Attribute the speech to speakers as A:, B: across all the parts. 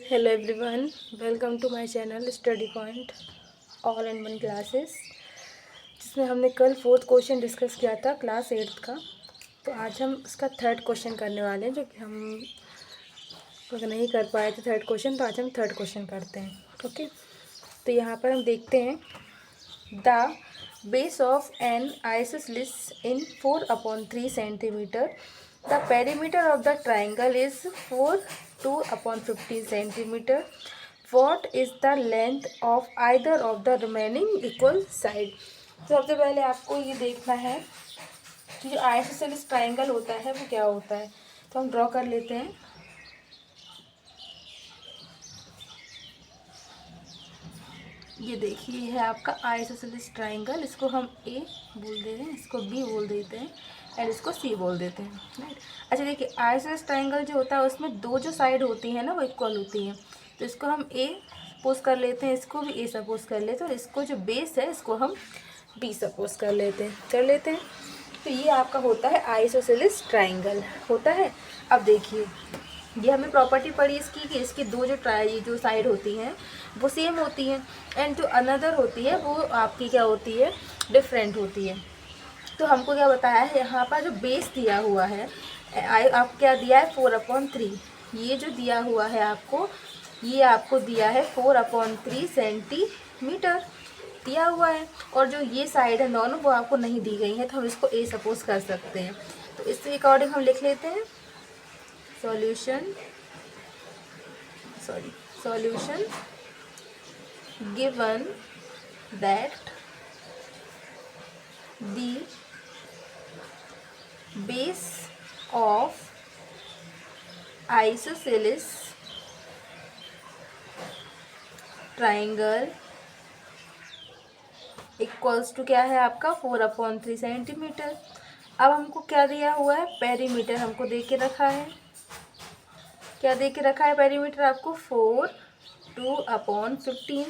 A: Hello everyone, welcome to my channel study point all in one classes, जिसमें हमने कल fourth question discuss किया था क्लास 8th का। तो आज हम उसका थर्ड क्वेश्चन करने वाले हैं, जो कि हम अगर नहीं कर पाए थे थर्ड क्वेश्चन, तो आज हम थर्ड क्वेश्चन करते हैं। ओके, तो यहाँ पर हम देखते हैं the base of N isosceles in 4/3 centimetre, the perimeter of the triangle is 4/2/15 centimetre, what is the length of either of the remaining equal side. सबसे पहले आपको ये देखना है कि जो आइसोसेलेस ट्राइंगल होता है वो क्या होता है। तो हम ड्रॉ कर लेते हैं। ये देखिए, ये है आपका आइसोसेलेस ट्राइंगल। इसको हम ए बोल दे रहे हैं, इसको बी बोल देते हैं एंड इसको सी बोल देते हैं, राइट। अच्छा देखिए, आइसोसेलेस ट्राइंगल जो होता है उसमें दो जो साइड होती है ना वो इक्वल होती हैं। तो इसको हम ए सपोज कर लेते हैं, इसको भी ए सपोज कर लेते हैं, और इसको जो बेस है इसको हम बी सपोज कर लेते हैं। तो ये आपका होता है आइसोसेलेस ट्राइंगल होता है। अब देखिए, ये हमें प्रॉपर्टी पड़ी इसकी कि इसकी दो जो साइड होती हैं वो सेम होती हैं, एंड जो अनदर होती है वो आपकी क्या होती है, डिफरेंट होती है। तो हमको क्या बताया है, यहाँ पर जो बेस दिया हुआ है आपको क्या दिया है, 4/3। ये जो दिया हुआ है आपको, ये आपको दिया है 4/3 सेंटीमीटर दिया हुआ है, और जो ये साइड है दोनों वो आपको नहीं दी गई है, तो हम इसको ए सपोज कर सकते हैं। तो इसके अकॉर्डिंग हम लिख लेते हैं solution given that the base of isosceles triangle equals to क्या है आपका 4/3 सेंटीमीटर। अब हमको क्या दिया हुआ है, पेरीमीटर हमको दे के रखा है। क्या दे के रखा है पेरीमीटर आपको, 4/2/15।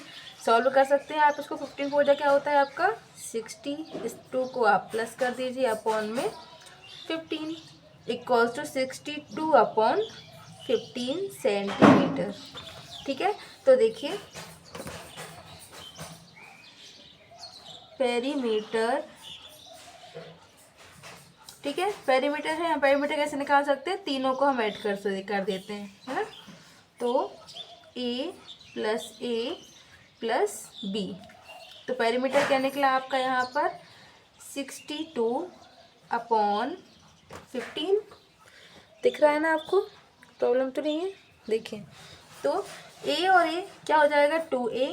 A: सॉल्व कर सकते हैं आप इसको। 15 4 क्या होता है आपका 60। इस 2 को आप प्लस कर दीजिए अपॉन में 15 इक्वल्स टू 62/15 सेंटीमीटर। ठीक है, तो देखिए पेरीमीटर, ठीक है, पेरीमीटर है। पेरीमीटर कैसे निकाल सकते हैं, तीनों को हम ऐड कर देते हैं, है ना। तो a प्लस b, तो पेरीमीटर क्या निकला आपका यहाँ पर 62/15। दिख रहा है ना आपको, प्रॉब्लम तो नहीं है। देखिए, तो a और a क्या हो जाएगा 2a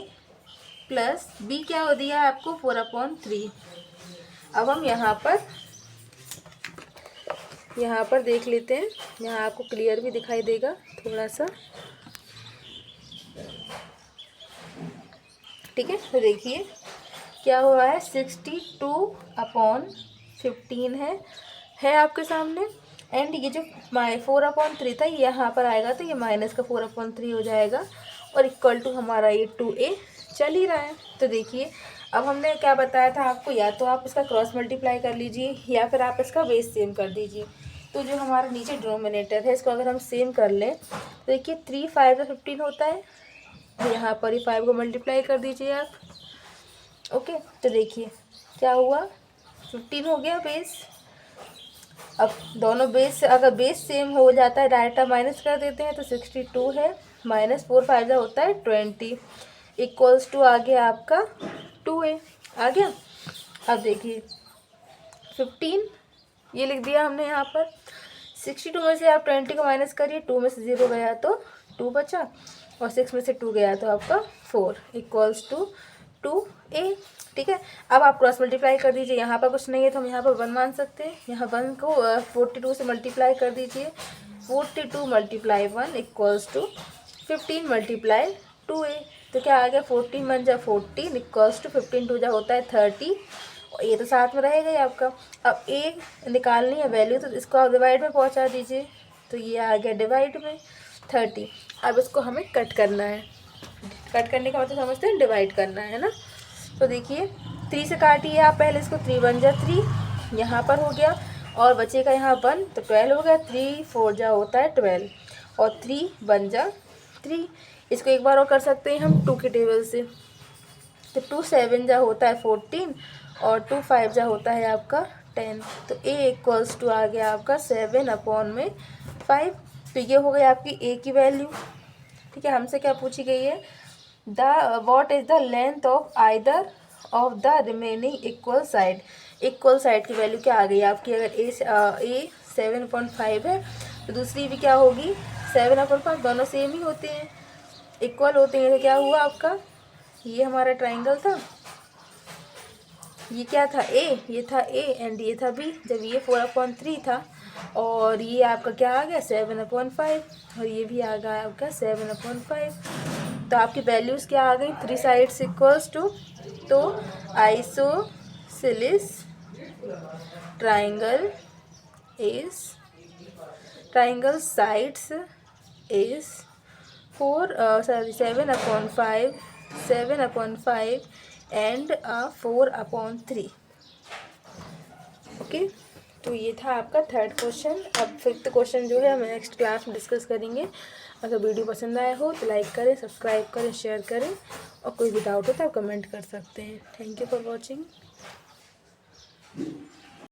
A: प्लस b क्या हो दिया है आपको 4/3। अब हम यहाँ पर देख लेते हैं, यहाँ आपको क्लियर भी दिखाई देगा थोड़ा सा। ठीक है, तो देखिए क्या हुआ है 62/15 है आपके सामने, एंड ये जो 4/3 था ये यहाँ पर आएगा, तो ये माइनस का 4/3 हो जाएगा, और इक्वल टू हमारा ये 2a चल ही रहा है। तो देखिए, अब हमने क्या बताया था आपको, या तो आप इसका क्रॉस मल्टीप्लाई कर लीजिए या फिर आप इसका बेस सेम कर दीजिए। तो जो हमारा नीचे डिनोमिनेटर है इसको अगर हम सेम कर लें, तो देखिए 3 5 15 होता है, तो यहाँ पर ही 5 को मल्टीप्लाई कर दीजिए आप। ओके, तो देखिए क्या हुआ 15 हो गया बेस। अब दोनों बेस, अगर बेस सेम हो जाता है डायरेक्ट आप माइनस कर देते हैं, तो 62 है, माइनस 4 5 होता है 20 इक्वल्स टू आ गया आपका 2a आ गया। अब देखिए 15 ये लिख दिया हमने यहाँ पर। 62 में से आप 20 को माइनस करिए, 2 में से 0 गया तो 2 बचा, और 6 में से 2 गया तो आपका 4 इक्वल्स टू 2a। ठीक है, अब आप क्रॉस मल्टीप्लाई कर दीजिए। यहाँ पर कुछ नहीं है तो हम यहाँ पर 1 मान सकते हैं। यहाँ 1 को 42 से मल्टीप्लाई कर दीजिए, 42 × 1 इक्वल्स टू 15 × 2a। तो क्या आ गया 14 1 जा 14 इक्वल्स टू 15 2 जा होता है 30, और ये तो साथ में रहेगा ही आपका। अब a निकालनी है वैल्यू, तो इसको आप डिवाइड में पहुंचा दीजिए, तो ये आ गया डिवाइड में 30। अब इसको हमें कट करना है। कट करने का मतलब समझते हैं, डिवाइड करना है ना। तो देखिए 3 से काटिए आप पहले इसको, 3 1 जा 3 यहाँ पर हो गया, और बचेगा यहाँ 1, तो 12 हो गया। 3 4 जा होता है 12, और 3 1 जा 3। इसको एक बार और कर सकते हैं हम 2 के टेबल से। तो 2 7 जा होता है 14 और 2 5 जा होता है आपका 10। तो a इक्वल्स टू आ गया आपका 7/5। तो ये हो गई आपकी a की वैल्यू। ठीक है, हमसे क्या पूछी गई है, what is the length of either of the remaining equal side. Equal side की वैल्यू क्या आ गई आपकी, अगर a 7/5 है तो दूसरी भी क्या होगी 7/5। दोनों सेम ही होते हैं, इक्वल होते हैं। तो क्या हुआ आपका, ये हमारा ट्राइंगल था, ये क्या था a, ये था a एंड ये था b। जब ये 4/3 था और ये आपका क्या आ गया 7/5 और ये भी आ गया आपका 7/5। तो आपकी वैल्यूज़ क्या आ गई, 3 साइड्स इक्वल्स टू, तो isosceles triangle sides is 7/5 and 4/3। Okay, तो ये था आपका थर्ड क्वेश्चन। अब फिफ्थ क्वेश्चन जो है हम नेक्स्ट क्लास में डिस्कस करेंगे। अगर वीडियो पसंद आया हो तो लाइक करें, सब्सक्राइब करें, शेयर करें और कोई भी डाउट हो तो आप कमेंट कर सकते हैं। Thank you for watching.